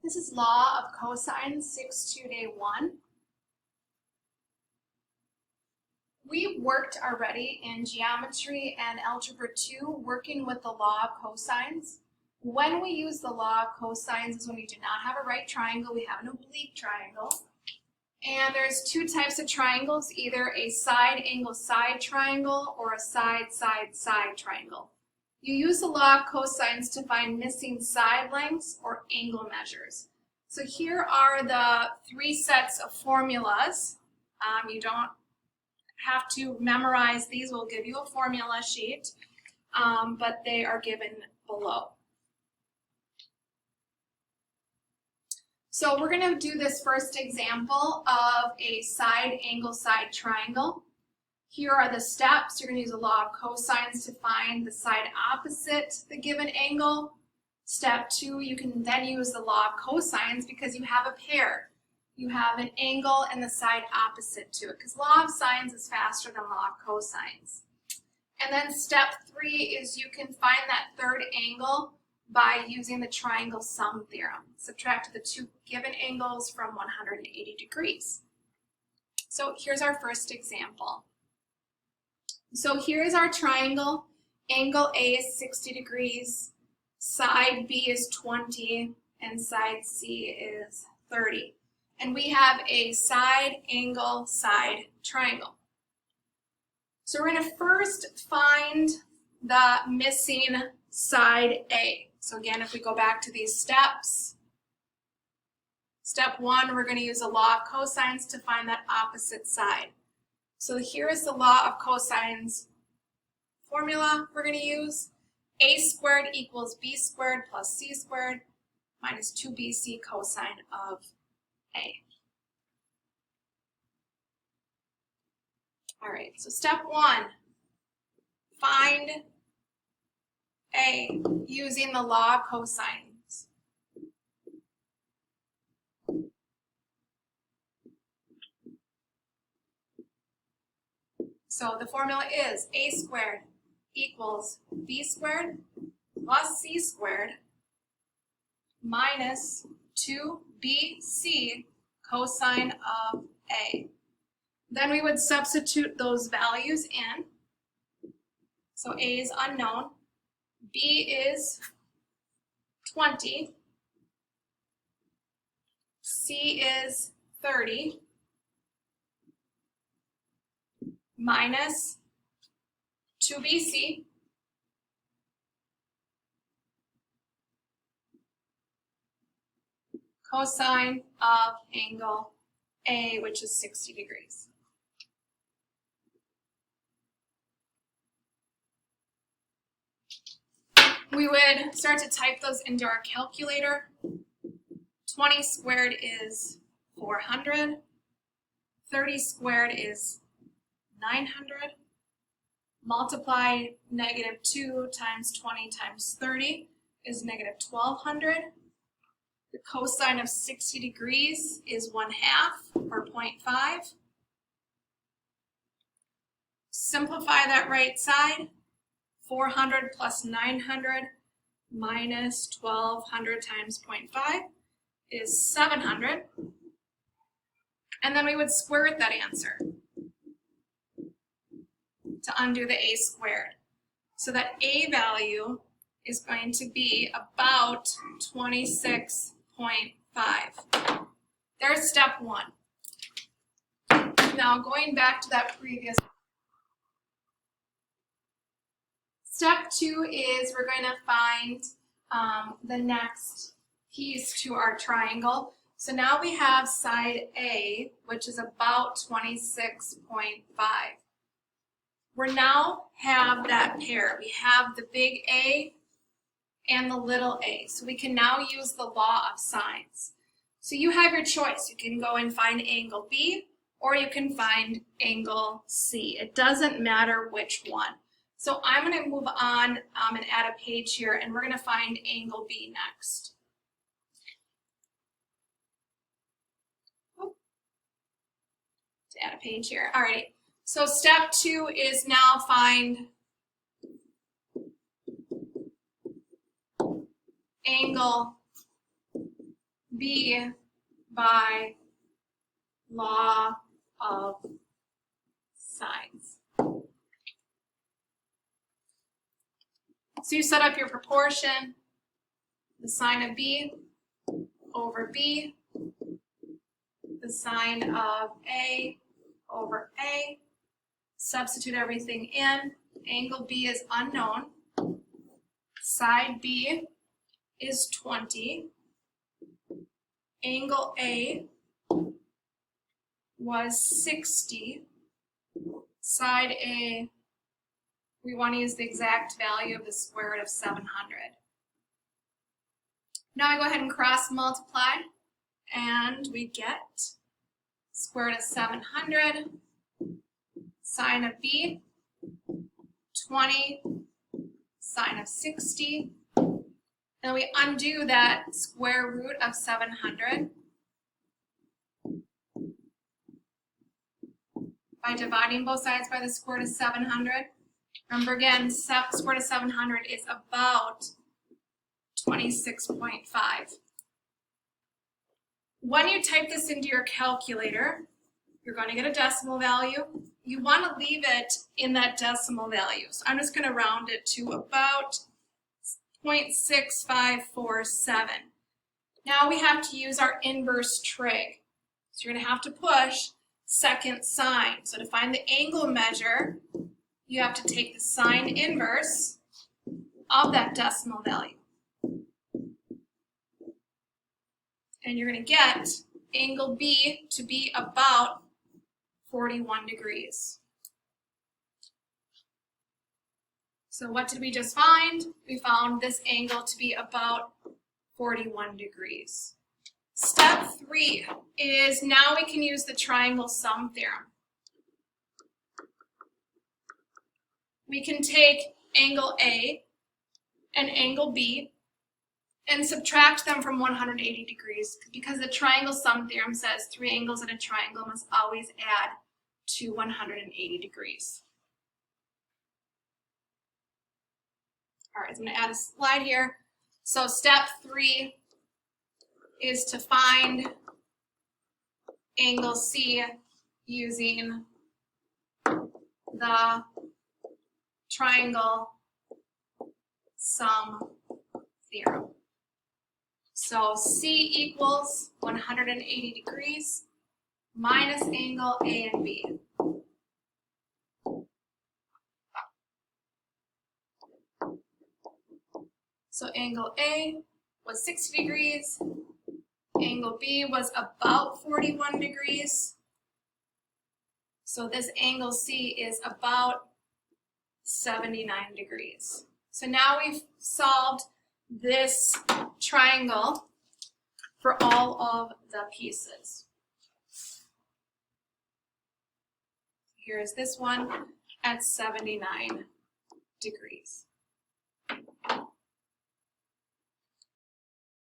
This is law of cosines 6-2 day 1. We worked already in geometry and algebra 2 working with the law of cosines. When we use the law of cosines is when we do not have a right triangle, we have an oblique triangle. And there's two types of triangles, either a side angle side triangle or a side side side triangle. You use the law of cosines to find missing side lengths or angle measures. So here are the 3 sets of formulas. You don't have to memorize these. We'll give you a formula sheet, but they are given below. So we're going to do this first example of a side angle side triangle. Here are the steps. You're going to use the law of cosines to find the side opposite the given angle. Step 2, you can then use the law of cosines because you have a pair. You have an angle and the side opposite to it, because law of sines is faster than law of cosines. And then step 3 is you can find that third angle by using the triangle sum theorem. Subtract the 2 given angles from 180 degrees. So here's our first example. So here's our triangle. Angle A is 60 degrees, side B is 20, and side C is 30. And we have a side angle side triangle. So we're going to first find the missing side A. So again, if we go back to these steps, step 1, we're going to use a law of cosines to find that opposite side. So here is the law of cosines formula we're going to use. A squared equals B squared plus C squared minus 2BC cosine of A. All right, so step 1, find A using the law of cosines. So the formula is A squared equals B squared plus C squared minus 2BC cosine of A. Then we would substitute those values in. So A is unknown, B is 20, C is 30, minus 2BC cosine of angle A, which is 60 degrees. We would start to type those into our calculator. 20 squared is 400. 30 squared is 900. Multiply -2 times 20 times 30 is -1200. The cosine of 60 degrees is 1/2 or 0.5. Simplify that right side. 400 plus 900 minus 1200 times 0.5 is 700. And then we would square root that answer to undo the A squared. So that A value is going to be about 26.5. There's step 1. Now going back to that previous. Step 2 is we're going to find the next piece to our triangle. So now we have side A, which is about 26.5. We now have that pair. We have the big A and the little a. So we can now use the law of sines. So you have your choice. You can go and find angle B, or you can find angle C. It doesn't matter which one. So I'm going to move on and add a page here, and we're going to find angle B next. To add a page here. All right. So step 2 is now find angle B by law of sides. So you set up your proportion, the sine of B over B, the sine of A over A, substitute everything in. Angle B is unknown. Side B is 20. Angle A was 60. Side A, we want to use the exact value of the square root of 700. Now I go ahead and cross multiply, and we get square root of 700, sine of B, 20, sine of 60. And we undo that square root of 700 by dividing both sides by the square root of 700. Remember again, square root of 700 is about 26.5. When you type this into your calculator, you're going to get a decimal value. You want to leave it in that decimal value. So I'm just going to round it to about 0.6547. Now we have to use our inverse trig. So you're going to have to push second sine. So to find the angle measure, you have to take the sine inverse of that decimal value. And you're going to get angle B to be about 41 degrees. So what did we just find? We found this angle to be about 41 degrees. Step 3 is now we can use the triangle sum theorem. We can take angle A and angle B and subtract them from 180 degrees because the triangle sum theorem says 3 angles in a triangle must always add to 180 degrees. All right, so I'm going to add a slide here. So step 3 is to find angle C using the triangle sum theorem. So C equals 180 degrees minus angle A and B. So angle A was 60 degrees, angle B was about 41 degrees. So this angle C is about 79 degrees. So now we've solved this triangle for all of the pieces. Here's this one at 79 degrees.